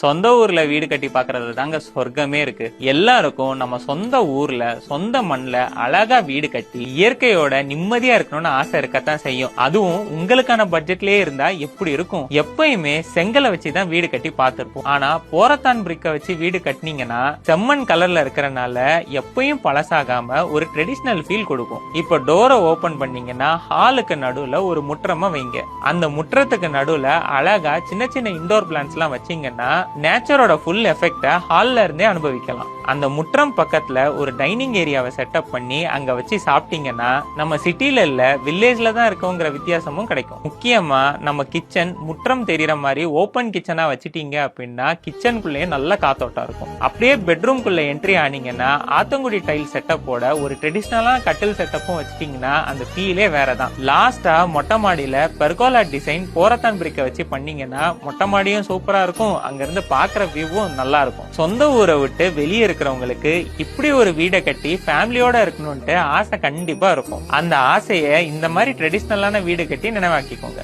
சொந்த ஊர்ல வீடு கட்டி பாக்குறது தாங்க சொர்க்கமே இருக்கு. எல்லாருக்கும் நம்ம சொந்த ஊர்ல சொந்த மண்ல அழகா வீடு கட்டி இயற்கையோட நிம்மதியா இருக்கணும்னு ஆசை இருக்கத்தான் செய்யும். அதுவும் உங்களுக்கான பட்ஜெட்லயே இருந்தா எப்படி இருக்கும்? எப்பயுமே செங்கலை வச்சுதான் வீடு கட்டி பார்த்திருப்போம். ஆனா போரத்தான் பிரிக்க வச்சு வீடு கட்டினீங்கன்னா செம்மண் கலர்ல இருக்கறனால எப்பயும் பழசாகாம ஒரு ட்ரெடிஷனல் ஃபீல் கொடுக்கும். இப்ப டோரை ஓபன் பண்ணீங்கன்னா ஹாலுக்கு நடுவுல ஒரு முற்றமா வைங்க. அந்த முற்றத்துக்கு நடுவுல அழகா சின்ன சின்ன இண்டோர் பிளான்ட்ஸ் எல்லாம் வச்சீங்கன்னா நேச்சரோட ஃபுல் எஃபெக்ட ஹால்ல இருந்தே அனுபவிக்கலாம். அந்த முற்றம் பக்கத்துல ஒரு டைனிங் ஏரியாவை செட்டப் பண்ணி அங்க வச்சு சாப்பிட்டீங்கன்னா நம்ம சிட்டில இல்ல வில்லேஜ்ல தான் இருக்கோங்கிற வித்தியாசமும் கிடைக்கும். முக்கியமா நம்ம கிச்சன் முற்றம் தெரியற மாதிரி ஓபன் கிச்சனா வச்சுட்டீங்க அப்படின்னா கிச்சனுக்குள்ளேயே நல்ல காத்தோட்டம் இருக்கும். அப்படியே பெட்ரூம்குள்ள என்ட்ரி ஆனீங்கன்னா ஆத்தங்குடி டைல் செட்டப்போட ஒரு ட்ரெடிஷனலான கட்டில் செட்டப்பும் வச்சுட்டீங்கன்னா அந்த ஃபீலே வேறதான். லாஸ்டா மொட்டை மாடியில பெர்கோலா டிசைன் போரத்தான் பிரிக்க வச்சு பண்ணீங்கன்னா மொட்டை மாடியும் சூப்பரா இருக்கும், அங்க இருந்து பாக்குற வியூவும் நல்லா இருக்கும். சொந்த ஊரை விட்டு வெளியே இருக்கிறவங்களுக்கு இப்படி ஒரு வீடை கட்டி ஃபேமிலியோட இருக்கணும்ட்டு ஆசை கண்டிப்பா இருக்கும். அந்த ஆசையை இந்த மாதிரி ட்ரெடிஷனலான வீடு கட்டி நினைவாக்கிக்கோங்க.